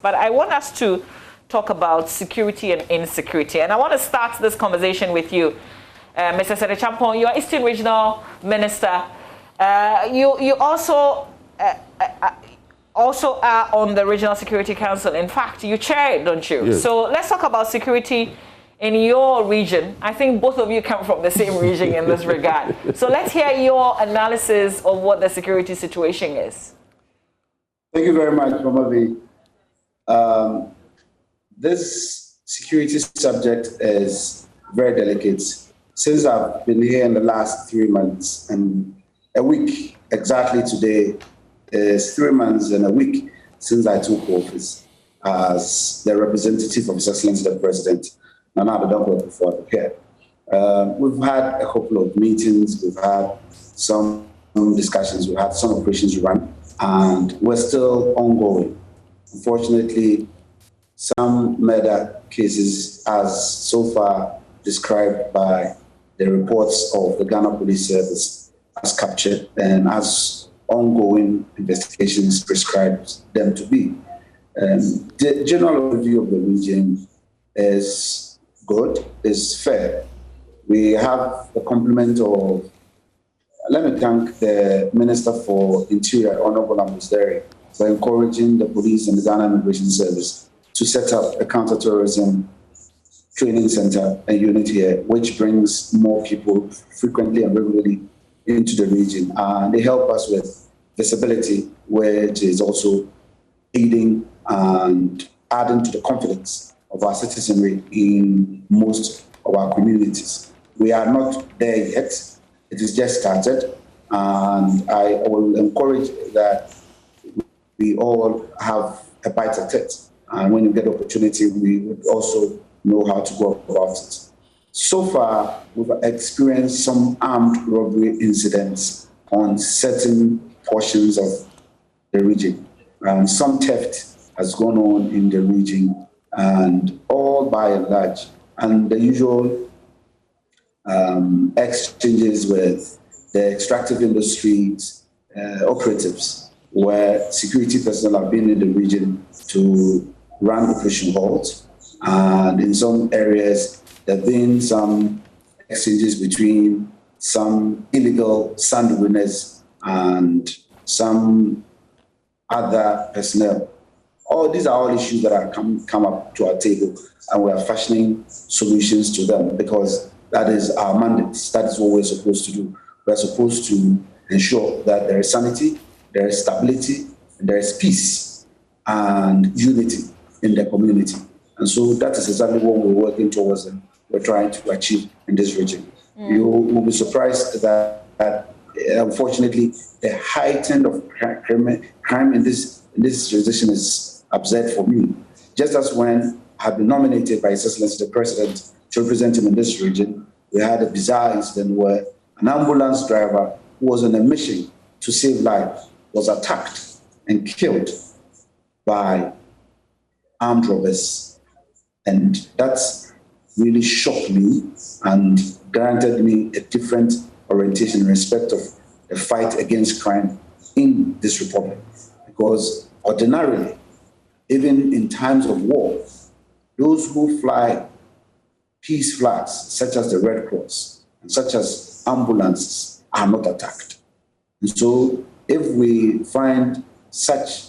But I want us to talk about security and insecurity. And I want to start this conversation with you, Mr. Sedechampong. You are Eastern Regional Minister. You also are on the Regional Security Council. In fact, you chair it, don't you? Yes. So let's talk about security in your region. I think both of you come from the same region in this regard. So let's hear your analysis of what the security situation is. Thank you very much, Mama V. This security subject is very delicate. Since I've been here in the last 3 months and a week, exactly today is 3 months and a week since I took office as the representative of His Excellency the President, Nana Addo before I appeared. We've had a couple of meetings, we've had some discussions, we've had some operations run, and we're still ongoing. Unfortunately, some murder cases, as so far described by the reports of the Ghana Police Service, as captured and as ongoing investigations prescribed them to be. The general overview of the region is good, is fair. We have the compliment of, let me thank the Minister for Interior, Honorable Ambusdere, for encouraging the police and the Ghana Immigration Service to set up a counter-terrorism training center and unit here, which brings more people frequently and regularly into the region. And they help us with visibility, which is also aiding and adding to the confidence of our citizenry in most of our communities. We are not there yet. It is just started. And I will encourage that we all have a bite at it. And when you get opportunity, we would also know how to go about it. So far, we've experienced some armed robbery incidents on certain portions of the region. And some theft has gone on in the region, and all by and large. And the usual exchanges with the extractive industries operatives, where security personnel have been in the region to run operation halts, and in some areas there have been some exchanges between some illegal sand winners and some other personnel. All these are all issues that are come up to our table, and we are fashioning solutions to them because that is our mandate. That is what we're supposed to do. We're supposed to ensure that there is sanity, there is stability, and there is peace and unity in the community. And so that is exactly what we're working towards and we're trying to achieve in this region. You will be surprised that unfortunately, the heightened of crime in this jurisdiction is absurd for me. Just as when I had been nominated by His Excellency the President to represent him in this region, we had a bizarre incident where an ambulance driver who was on a mission to save life was attacked and killed by armed robbers. And that really shocked me and granted me a different orientation in respect of the fight against crime in this republic. Because ordinarily, even in times of war, those who fly peace flags, such as the Red Cross and such as ambulances, are not attacked. And so if we find such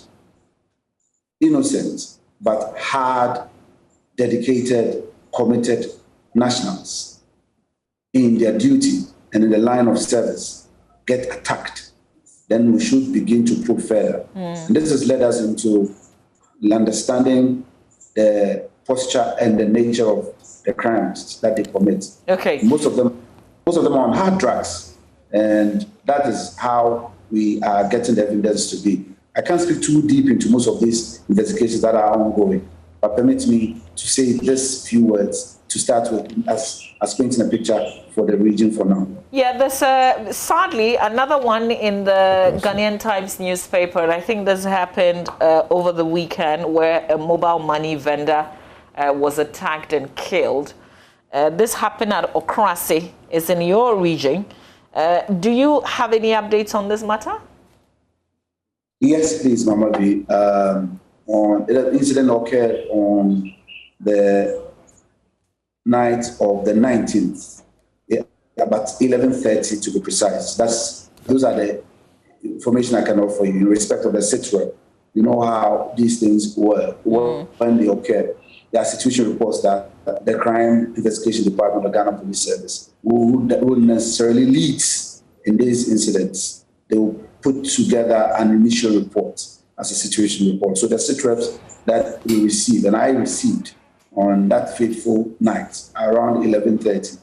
innocent but hard, dedicated, committed nationals in their duty and in the line of service get attacked, then we should begin to probe further. And this has led us into understanding the posture and the nature of the crimes that they commit. Okay. Most of them are on hard drugs, and that is how we are getting the evidence to be. I can't speak too deep into most of these investigations that are ongoing, but permit me to say this few words to start with as painting a picture for the region for now. Yeah, there's sadly another one in the Ghanaian Times newspaper, and I think this happened over the weekend, where a mobile money vendor was attacked and killed. This happened at Okrasi, it's in your region. Do you have any updates on this matter? Yes, please, Mama B. the incident occurred on the night of the 19th, about 11:30 to be precise. Those are the information I can offer you in respect of the situa. You know how these things were when they occurred. There are situation reports that the Crime Investigation Department of the Ghana Police Service would necessarily lead in these incidents. They will put together an initial report as a situation report. So the SITREPs that we received, and I received on that fateful night around 11:30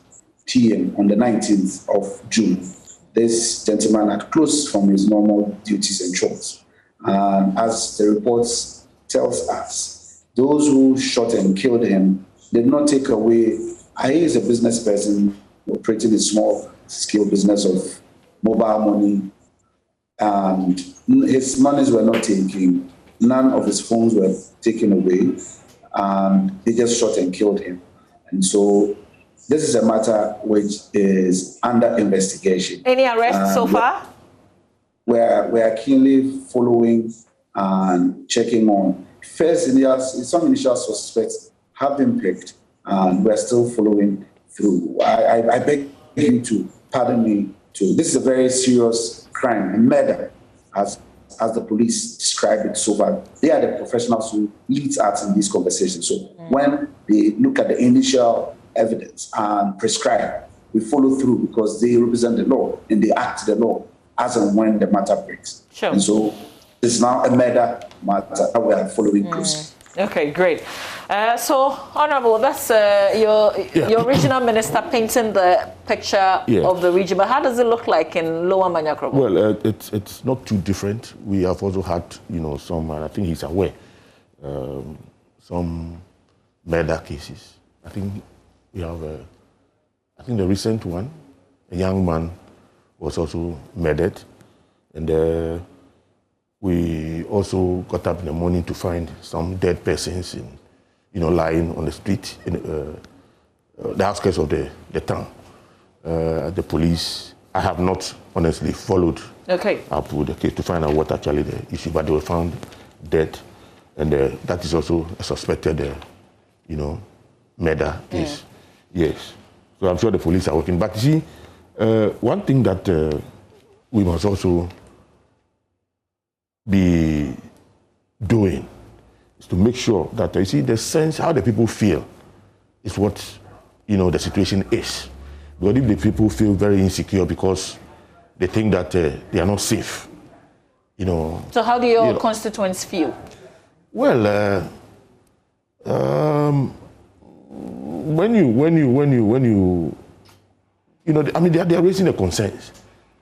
p.m. on the 19th of June, this gentleman had closed from his normal duties and chores. And as the reports tells us, those who shot and killed him did not take away. He is a business person operating a small-scale business of mobile money, and his monies were not taken. None of his phones were taken away, and they just shot and killed him. And so this is a matter which is under investigation. Any arrests so far? We are keenly following and checking on. First, some initial suspects have been picked, and we're still following through. I beg you to pardon me. This is a very serious crime, a murder, as the police described it so far. They are the professionals who lead us in these conversations. So when they look at the initial evidence and prescribe, we follow through because they represent the law and they act the law as and when the matter breaks. Sure. And so it's now a murder matter that we are following closely. Okay, great. So, Honorable, that's your regional minister painting the picture of the region. But how does it look like in Lower Manyakrobo? Well, it's not too different. We have also had, some, and I think he's aware, some murder cases. I think we have, I think the recent one, a young man was also murdered, and we also got up in the morning to find some dead persons, lying on the street in the outskirts of the town. The police, I have not honestly followed up with the case to find out what actually the issue, but they were found dead, and that is also a suspected, murder case. Yes, so I'm sure the police are working. But see, one thing that we must also be doing is to make sure that you see the sense how the people feel is what the situation is. Because if the people feel very insecure because they think that they are not safe, So how do your constituents feel? Well, when you I mean, they are raising the concerns,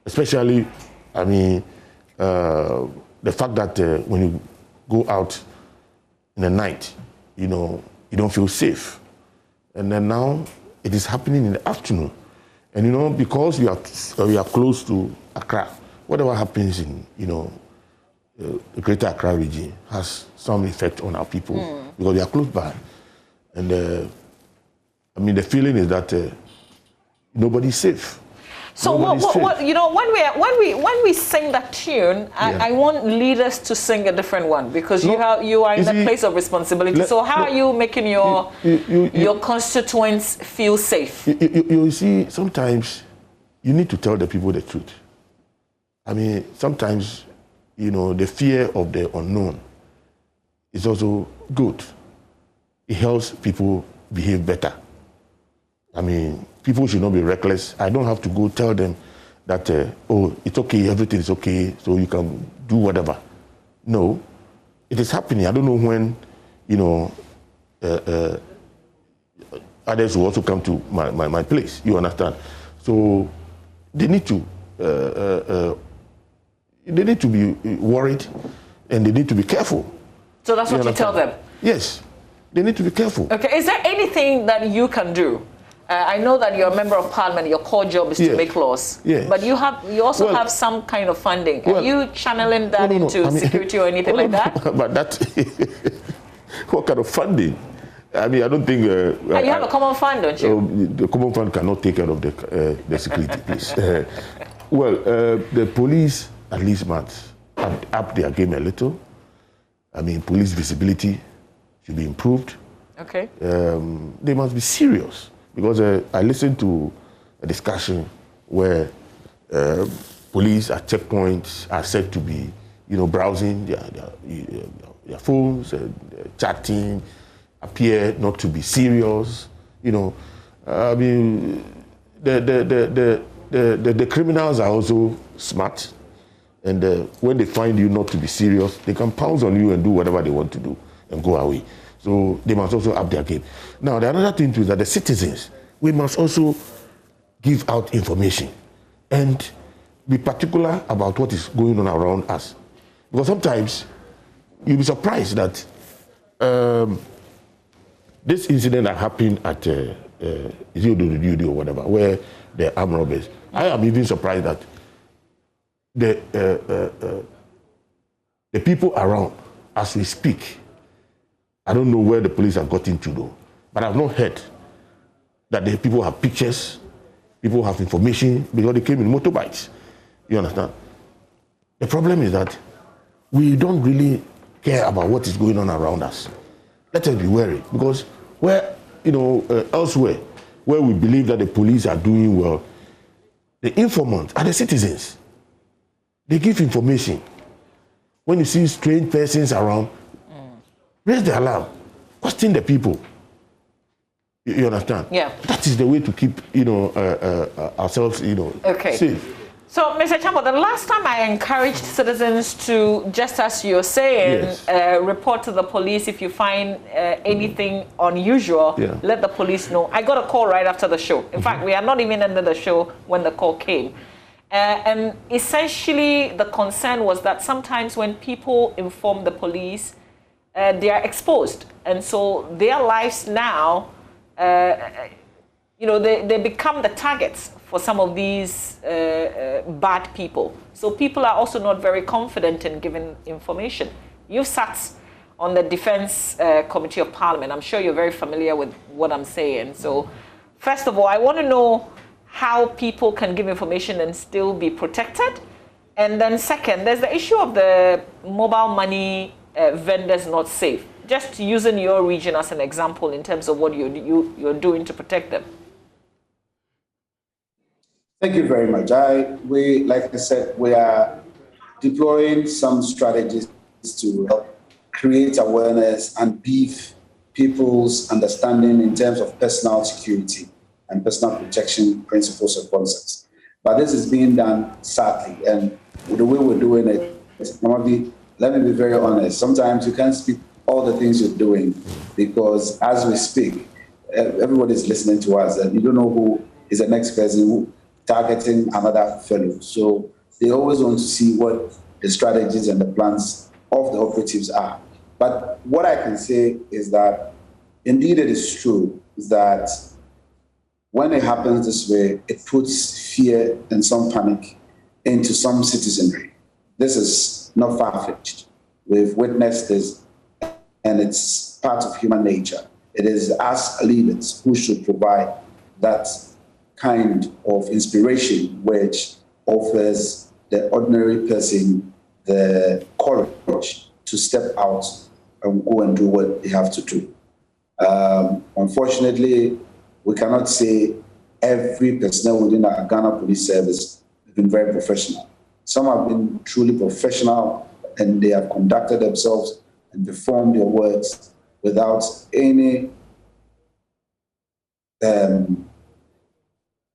especially, I mean, the fact that when you go out in the night, you don't feel safe. And then now it is happening in the afternoon. And because you are close to Accra, whatever happens in, the greater Accra region has some effect on our people because they are close by. And I mean, the feeling is that nobody's safe. So when we sing that tune, I want leaders to sing a different one because you are in the place of responsibility. So how are you making your constituents feel safe? You see, sometimes you need to tell the people the truth. I mean, sometimes the fear of the unknown is also good. It helps people behave better. I mean, people should not be reckless. I don't have to go tell them that, it's okay, everything is okay, so you can do whatever. No, it is happening. I don't know when, others will also come to my place, you understand? So they need to be worried and they need to be careful. So that's what you tell them? Yes, they need to be careful. Okay, is there anything that you can do? I know that you're a member of parliament, your core job is to make laws, but you also have some kind of funding. Are you channeling that into security or anything like that? But that, what kind of funding? I mean, I don't think... you have a common fund, don't you? The common fund cannot take care of the security, please. The police, at least, must up their game a little. I mean, police visibility should be improved. Okay. They must be serious, because I listened to a discussion where police at checkpoints are said to be, browsing their phones, chatting, appear not to be serious. I mean, the criminals are also smart, and when they find you not to be serious, they can pounce on you and do whatever they want to do and go away. So they must also up their game. Now, the another thing too is that the citizens, we must also give out information and be particular about what is going on around us. Because sometimes you'll be surprised that this incident that happened at Ziodo or whatever, where the armed robbers, I am even surprised that the people around, as we speak, I don't know where the police have gotten to though, but I've not heard that the people have pictures, people have information, because they came in motorbikes. You understand? The problem is that we don't really care about what is going on around us. Let us be wary, because where, elsewhere, where we believe that the police are doing well, the informants are the citizens. They give information. When you see strange persons around, raise the alarm, question the people. You understand? Yeah. That is the way to keep, ourselves, okay. safe. So, Mr. Chambo, the last time I encouraged citizens to, just as you're saying, yes, report to the police if you find anything unusual, yeah, let the police know. I got a call right after the show. In fact, we are not even under the show when the call came. And essentially, the concern was that sometimes when people inform the police, they are exposed. And so their lives now, they become the targets for some of these bad people. So people are also not very confident in giving information. You've sat on the Defense Committee of Parliament. I'm sure you're very familiar with what I'm saying. So first of all, I want to know how people can give information and still be protected. And then second, there's the issue of the mobile money vendors not safe. Just using your region as an example in terms of what you're doing to protect them. Thank you very much. Like I said, we are deploying some strategies to help create awareness and beef people's understanding in terms of personal security and personal protection principles and concepts. But this is being done sadly, and the way we're doing it, let me be very honest, sometimes you can't speak all the things you're doing, because as we speak, everybody's listening to us, and you don't know who is the next person who targeting another fellow. So they always want to see what the strategies and the plans of the operatives are. But what I can say is that indeed it is true that when it happens this way, it puts fear and some panic into some citizenry. This is not far-fetched. We've witnessed this, and it's part of human nature. It is us leaders who should provide that kind of inspiration which offers the ordinary person the courage to step out and go and do what they have to do. Unfortunately, we cannot say every personnel within our Ghana Police Service has been very professional. Some have been truly professional, and they have conducted themselves and performed their works without any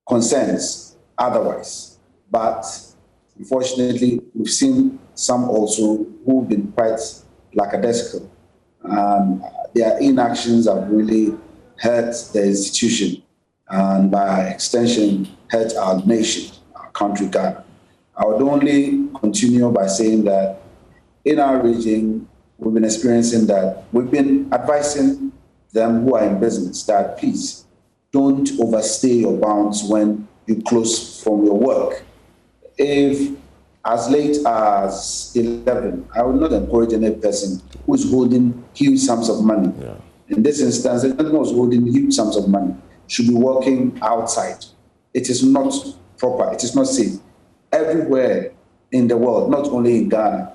concerns otherwise. But unfortunately, we've seen some also who've been quite lackadaisical. Their inactions have really hurt the institution, and by extension, hurt our nation, our country, Ghana. I would only continue by saying that in our region, we've been experiencing that. We've been advising them who are in business that please don't overstay your bounds when you close from your work. If as late as 11, I would not encourage any person who is holding huge sums of money. Yeah. In this instance, anyone who is holding huge sums of money should be working outside. It is not proper. It is not safe. Everywhere in the world, not only in Ghana,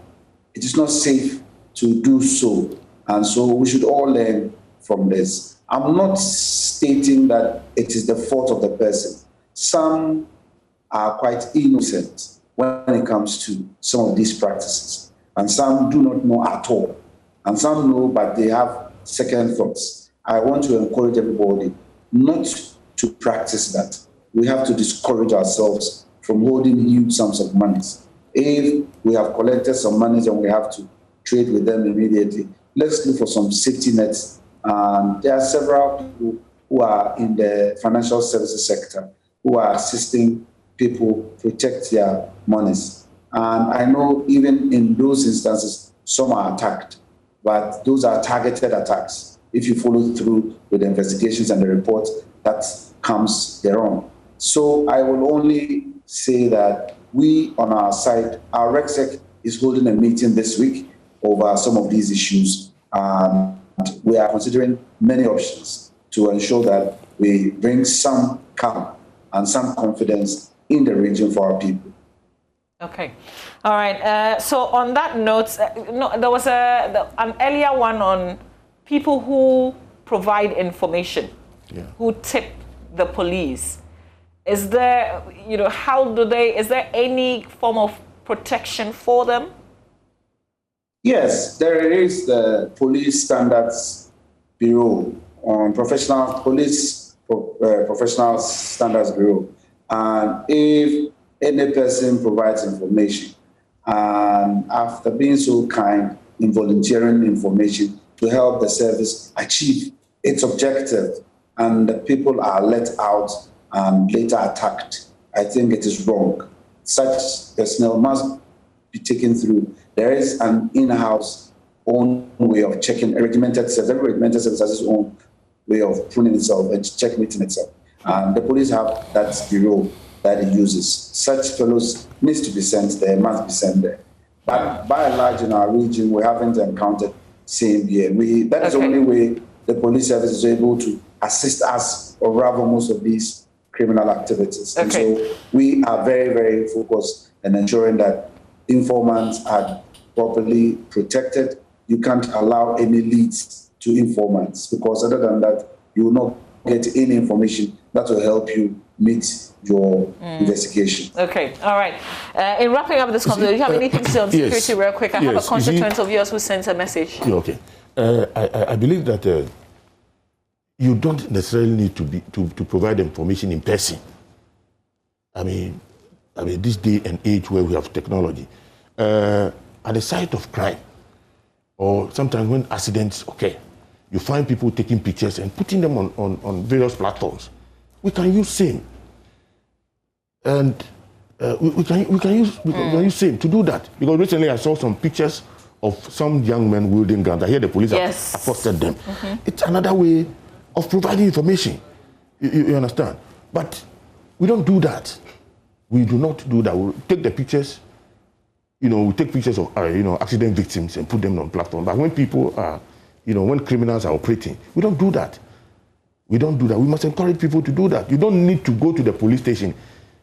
it is not safe to do so. And so we should all learn from this. I'm not stating that it is the fault of the person. Some are quite innocent when it comes to some of these practices. And some do not know at all. And some know, but they have second thoughts. I want to encourage everybody not to practice that. We have to discourage ourselves from holding huge sums of money. If we have collected some money and we have to trade with them immediately, let's look for some safety nets. There are several people who are in the financial services sector who are assisting people protect their monies. And I know even in those instances, some are attacked, but those are targeted attacks. If you follow through with the investigations and the reports, that comes thereon. So I will only say that we on our side, our RECSEC is holding a meeting this week over some of these issues. We are considering many options to ensure that we bring some calm and some confidence in the region for our people. Okay. All right. So on that note, there was an earlier one on people who provide information, who tip the police. Is there, is there any form of protection for them? Yes, there is the Police Standards Bureau on Professional Standards Bureau. And if any person provides information, and after being so kind in volunteering information to help the service achieve its objective, and the people are let out and later attacked, I think it is wrong. Such personnel must be taken through. There is an in-house own way of checking a regimented service. Every regimented service has its own way of pruning itself and checkmating itself. And the police have that bureau that it uses. Such fellows needs to be sent there, must be sent there. But by and large in our region, we haven't encountered same here. That is the only way the police service is able to assist us or rather most of these criminal activities. And so we are very, very focused in ensuring that informants are properly protected. You can't allow any leads to informants, because other than that, you will not get any information that will help you meet your investigation. Okay, all right. In wrapping up this conversation, do you have anything to say on security real quick? I have a constituent of yours who sent a message. Okay. I believe that you don't necessarily need to provide information in person. I mean, this day and age where we have technology, at the site of crime, or sometimes when accidents occur, you find people taking pictures and putting them on various platforms. We can use same, and we can use same to do that. Because recently I saw some pictures of some young men wielding guns. I hear the police have accosted them. It's another way of providing information. You understand? But we don't do that. We do not do that. We take the pictures. We take pictures of accident victims and put them on platform. But when people are, when criminals are operating, we don't do that. We don't do that. We must encourage people to do that. You don't need to go to the police station,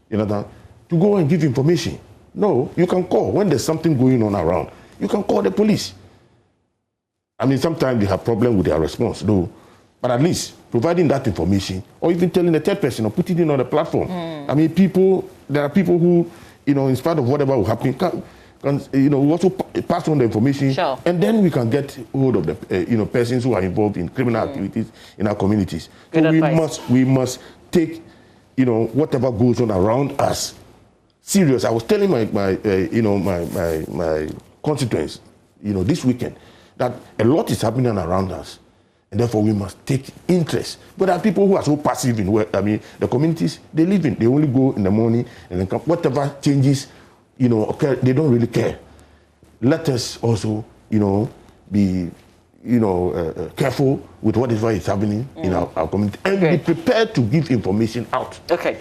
to go and give information. No, you can call when there's something going on around. You can call the police. I mean, sometimes they have problems with their response, though. But at least providing that information, or even telling a third person or putting it on the platform. I mean, there are people who, in spite of whatever will happen, can we also pass on the information, and then we can get hold of the persons who are involved in criminal activities in our communities. So we must take whatever goes on around us serious. I was telling my constituents this weekend that a lot is happening around us, and therefore we must take interest. But there are people who are so passive in the communities they live in. They only go in the morning and then come. Whatever changes occur, they don't really care. Let us also, be, careful with whatever is happening in our community, and be prepared to give information out. Okay.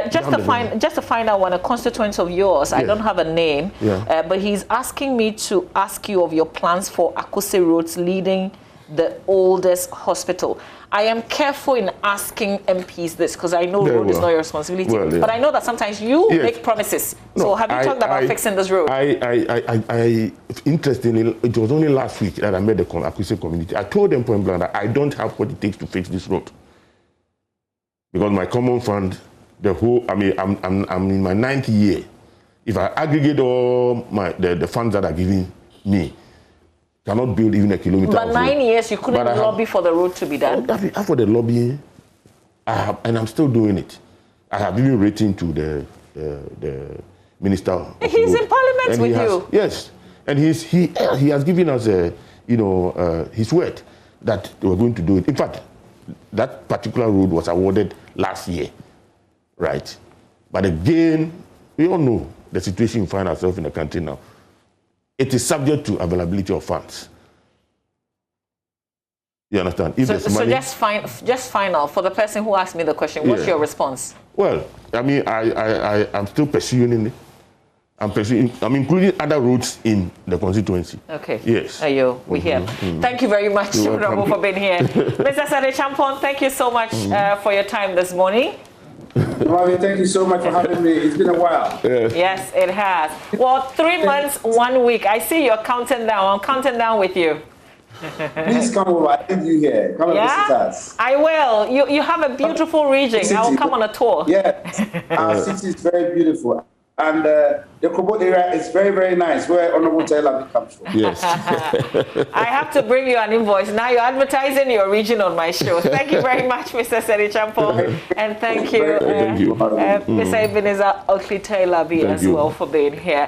Just to find out one, a constituent of yours, I don't have a name, but he's asking me to ask you of your plans for Akose roads leading the oldest hospital. I am careful in asking MPs this because I know Very road is well. not your responsibility. Well, yeah. But I know that sometimes you Yes. make promises. No, so have you talked about fixing this road? Interestingly, it was only last week that I met the acquisition community. I told them point blank that I don't have what it takes to fix this road. Because my common fund, I'm in my 9th year. If I aggregate all the funds that are giving me, cannot build even a kilometer. But of 9 road. year, you couldn't lobby for the road to be done. For the lobbying, and I'm still doing it. I have even written to the minister. Of He's road, in parliament with you. Yes, and he has given us his word that they were going to do it. In fact, that particular road was awarded last year, right? But again, we all know the situation we find ourselves in the country now. It is subject to availability of funds. You understand? If So just final for the person who asked me the question. What's your response? Well, I'm still pursuing it. I'm including other roads in the constituency. Okay. Yes. Ayo, we hear. Thank you very much, Honorable, for being here. Mr. Sade Champon, thank you so much for your time this morning. Ravi, thank you so much for having me. It's been a while. Yes, it has. Well, 3 months, 1 week. I see you're counting down. I'm counting down with you. Please come over. I need you here. Come and visit us. I will. You have a beautiful region. I will come on a tour. Yes, our city is very beautiful. And the Kobo area is very, very nice, where Honorable Taylor comes from. Yes. I have to bring you an invoice. Now you're advertising your region on my show. Thank you very much, Mr. Sade Champon. And thank you, Thank you. Mr. Ebenezer Oakley Taylor as well for being here.